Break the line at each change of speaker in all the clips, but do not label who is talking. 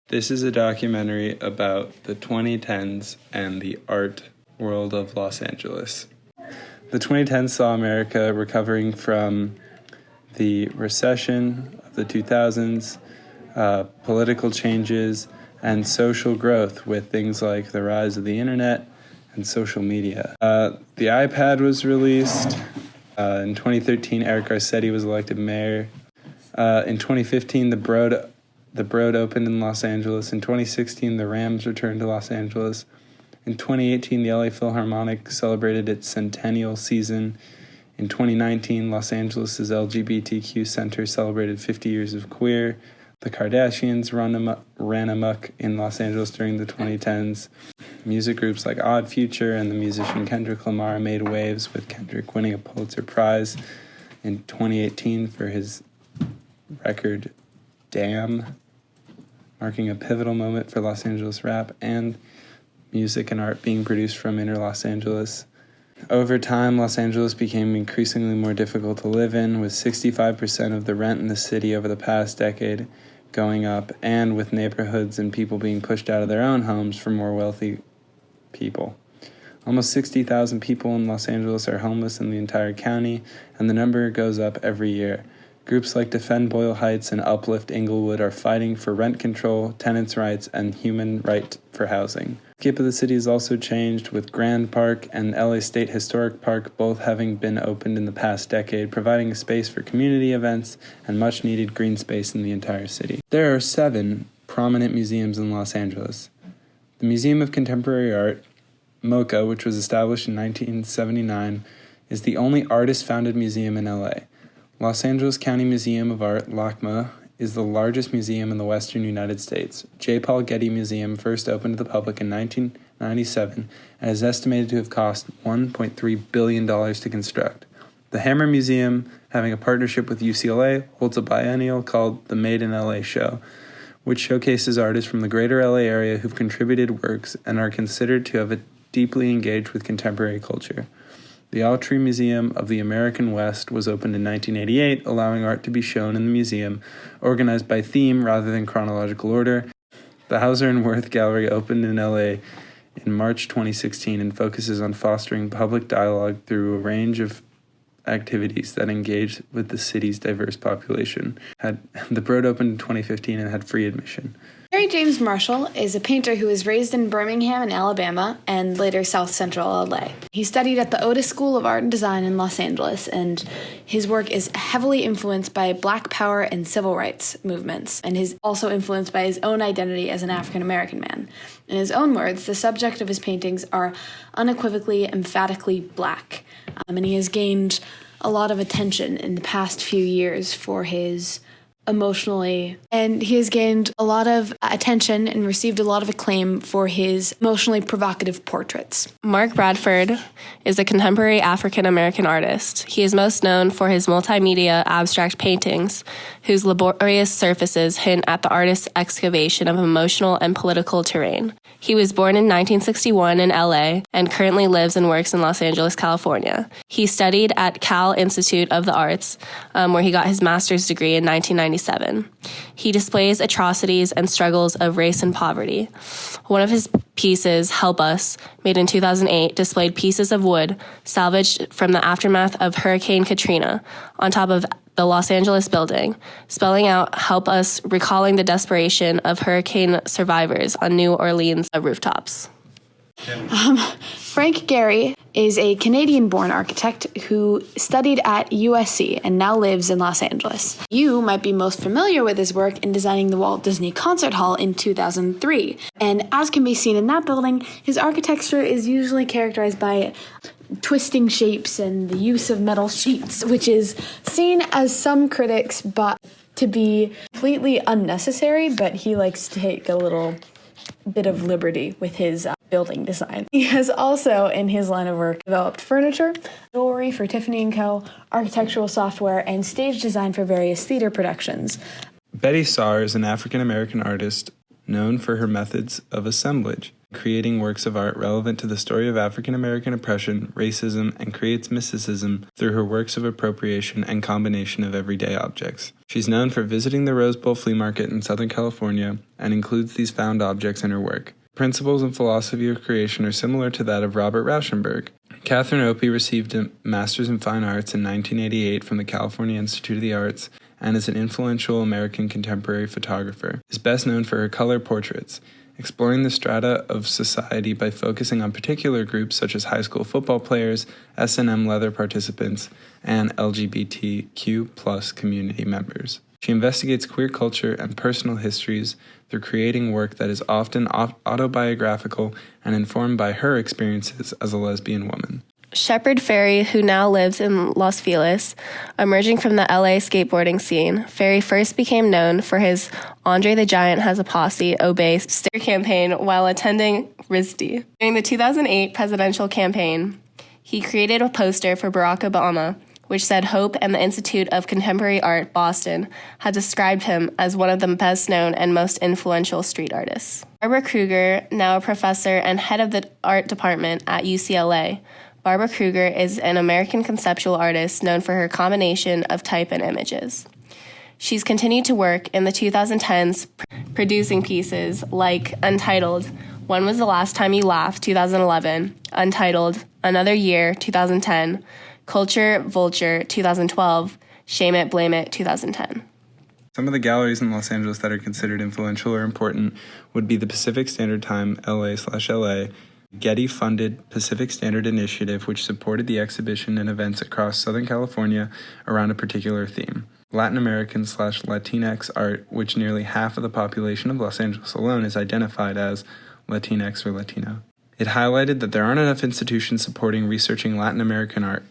This is a documentary about the 2010s and the art world of Los Angeles. The 2010s saw America recovering from the recession of the 2000s, political changes, and social growth with things like the rise of the internet and social media. The iPad was released. In 2013, Eric Garcetti was elected mayor. In 2015, the Broad opened in Los Angeles. In 2016, the Rams returned to Los Angeles. In 2018, the LA Philharmonic celebrated its centennial season. In 2019, Los Angeles' LGBTQ Center celebrated 50 years of queer. The Kardashians ran amok in Los Angeles during the 2010s. Music groups like Odd Future and the musician Kendrick Lamar made waves, with Kendrick winning a Pulitzer Prize in 2018 for his record Damn, marking a pivotal moment for Los Angeles rap and music and art being produced from inner Los Angeles. Over time, Los Angeles became increasingly more difficult to live in, with 65% of the rent in the city over the past decade going up, and with neighborhoods and people being pushed out of their own homes for more wealthy people. Almost 60,000 people in Los Angeles are homeless in the entire county, and the number goes up every year. Groups like Defend Boyle Heights and Uplift Inglewood are fighting for rent control, tenants' rights, and human right for housing. The landscape of the city has also changed, with Grand Park and LA State Historic Park both having been opened in the past decade, providing a space for community events and much-needed green space in the entire city. There are 7 prominent museums in Los Angeles. The Museum of Contemporary Art, MoCA, which was established in 1979, is the only artist-founded museum in LA. Los Angeles County Museum of Art, LACMA, is the largest museum in the western United States. J. Paul Getty Museum first opened to the public in 1997 and is estimated to have cost $1.3 billion to construct. The Hammer Museum, having a partnership with UCLA, holds a biennial called the Made in LA Show, which showcases artists from the greater LA area who've contributed works and are considered to have deeply engaged with contemporary culture. The Autry Museum of the American West was opened in 1988, allowing art to be shown in the museum, organized by theme rather than chronological order. The Hauser and Wirth Gallery opened in LA in March 2016 and focuses on fostering public dialogue through a range of activities that engage with the city's diverse population. The Broad opened in 2015 and had free admission.
Harry James Marshall is a painter who was raised in Birmingham in Alabama and later South Central LA. He studied at the Otis School of Art and Design in Los Angeles, and his work is heavily influenced by Black Power and civil rights movements, and is also influenced by his own identity as an African-American man. In his own words, the subject of his paintings are unequivocally, emphatically Black, and he has gained a lot of attention in the past few years for his and he has gained a lot of attention and received a lot of acclaim for his emotionally provocative portraits.
Mark Bradford is a contemporary African-American artist. He is most known for his multimedia abstract paintings, whose laborious surfaces hint at the artist's excavation of emotional and political terrain. He was born in 1961 in LA and currently lives and works in Los Angeles, California. He studied at Cal Institute of the Arts, where he got his master's degree in 1997. He displays atrocities and struggles of race and poverty. One of his pieces, Help Us, made in 2008, displayed pieces of wood salvaged from the aftermath of Hurricane Katrina on top of the Los Angeles building, spelling out Help Us, recalling the desperation of hurricane survivors on New Orleans rooftops.
Frank Gehry is a Canadian-born architect who studied at USC and now lives in Los Angeles. You might be most familiar with his work in designing the Walt Disney Concert Hall in 2003. And as can be seen in that building, his architecture is usually characterized by twisting shapes and the use of metal sheets, which is seen as some critics but to be completely unnecessary, but he likes to take a little bit of liberty with his building design. He has also, in his line of work, developed furniture, jewelry for Tiffany & Co., architectural software, and stage design for various theater productions.
Betty Saar is an African-American artist known for her methods of assemblage. creating works of art relevant to the story of African American oppression, racism, and creates mysticism through her works of appropriation and combination of everyday objects. She's known for visiting the Rose Bowl flea market in Southern California and includes these found objects in her work. Principles and philosophy of creation are similar to that of Robert Rauschenberg. Catherine Opie received a Master's in Fine Arts in 1988 from the California Institute of the Arts and is an influential American contemporary photographer. Is best known for her color portraits, exploring the strata of society by focusing on particular groups such as high school football players, S&M leather participants, and LGBTQ+ community members. She investigates queer culture and personal histories through creating work that is often autobiographical and informed by her experiences as a lesbian woman.
Shepard Fairey, who now lives in Los Feliz, emerging from the LA skateboarding scene, Fairey first became known for his Andre the Giant Has a Posse Obey sticker campaign while attending RISD. During the 2008 presidential campaign, he created a poster for Barack Obama, which said Hope and the Institute of Contemporary Art, Boston, had described him as one of the best-known and most influential street artists. Barbara Kruger, now a professor and head of the art department at UCLA, Barbara Kruger is an American conceptual artist known for her combination of type and images. She's continued to work in the 2010s producing pieces like Untitled, When Was the Last Time You Laughed, 2011, Untitled, Another Year, 2010, Culture Vulture, 2012, Shame It, Blame It, 2010.
Some of the galleries in Los Angeles that are considered influential or important would be the Pacific Standard Time, LA/LA, Getty-funded Pacific Standard Initiative, which supported the exhibition and events across Southern California around a particular theme. Latin American/Latinx art, which nearly half of the population of Los Angeles alone is identified as Latinx or Latino. It highlighted that there aren't enough institutions supporting researching Latin American art.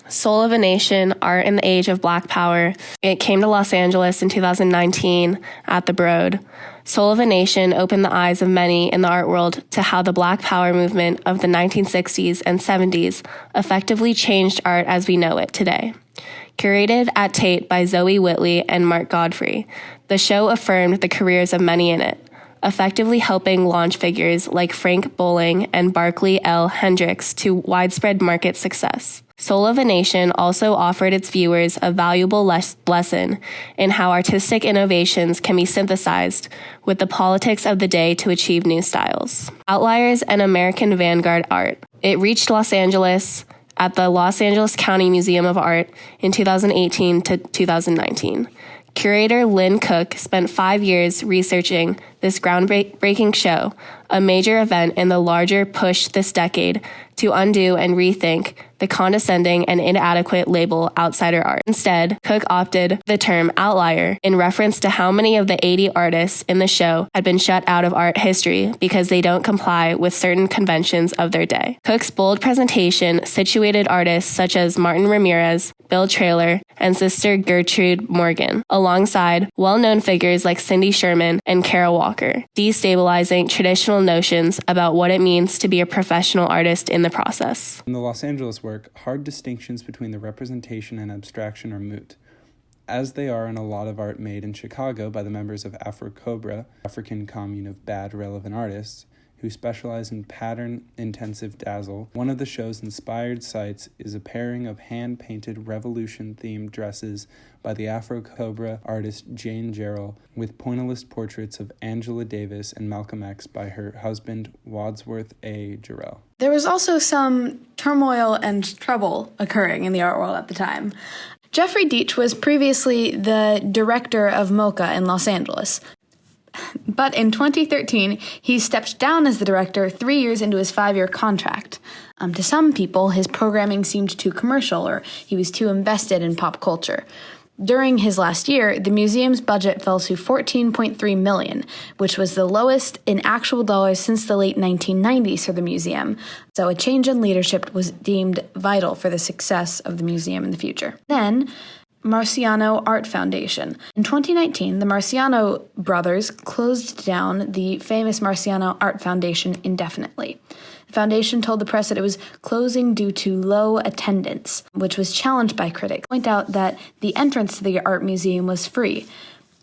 Soul of a Nation, Art in the Age of Black Power. It came to Los Angeles in 2019 at the Broad. Soul of a Nation opened the eyes of many in the art world to how the Black Power movement of the 1960s and 70s effectively changed art as we know it today. Curated at Tate by Zoe Whitley and Mark Godfrey, the show affirmed the careers of many in it, effectively helping launch figures like Frank Bowling and Barclay L. Hendricks to widespread market success. Soul of a Nation also offered its viewers a valuable lesson in how artistic innovations can be synthesized with the politics of the day to achieve new styles. Outliers and American Vanguard Art. It reached Los Angeles at the Los Angeles County Museum of Art in 2018 to 2019. Curator Lynn Cook spent 5 years researching this groundbreaking show, a major event in the larger push this decade to undo and rethink the condescending and inadequate label outsider art. Instead, Cook opted the term outlier in reference to how many of the 80 artists in the show had been shut out of art history because they don't comply with certain conventions of their day. Cook's bold presentation situated artists such as Martin Ramirez, Bill Traylor, and Sister Gertrude Morgan, alongside well-known figures like Cindy Sherman and Carol Walker, destabilizing traditional notions about what it means to be a professional artist in the process.
In the Los Angeles work, hard distinctions between the representation and abstraction are moot, as they are in a lot of art made in Chicago by the members of AfroCobra, African Commune of Bad Relevant Artists, who specialize in pattern-intensive dazzle. One of the show's inspired sites is a pairing of hand-painted revolution-themed dresses by the AfroCobra artist Jane Jarrell with pointillist portraits of Angela Davis and Malcolm X by her husband Wadsworth A. Jarrell.
There was also some turmoil and trouble occurring in the art world at the time. Jeffrey Deitch was previously the director of MoCA in Los Angeles. But in 2013, he stepped down as the director 3 years into his 5-year contract. To some people, his programming seemed too commercial, or he was too invested in pop culture. During his last year, the museum's budget fell to $14.3 million, which was the lowest in actual dollars since the late 1990s for the museum. So a change in leadership was deemed vital for the success of the museum in the future. Then, Marciano Art Foundation. In 2019, the Marciano brothers closed down the famous Marciano Art Foundation indefinitely. The foundation told the press that it was closing due to low attendance, which was challenged by critics. Point out that the entrance to the art museum was free.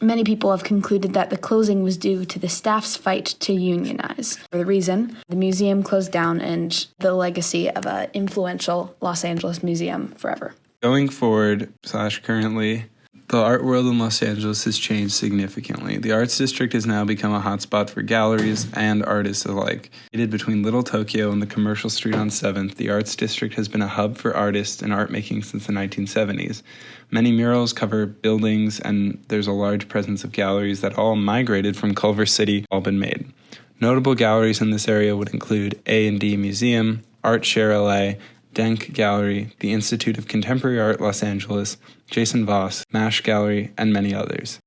Many people have concluded that the closing was due to the staff's fight to unionize. For the reason, the museum closed down and the legacy of an influential Los Angeles museum forever.
Going forward / currently, the art world in Los Angeles has changed significantly. The Arts District has now become a hotspot for galleries and artists alike. Located between Little Tokyo and the Commercial Street on 7th, the Arts District has been a hub for artists and art making since the 1970s. Many murals cover buildings, and there's a large presence of galleries that all migrated from Culver City, all been made. Notable galleries in this area would include A&D Museum, Art Share LA, Denk Gallery, the Institute of Contemporary Art Los Angeles, Jason Voss, MASH Gallery, and many others.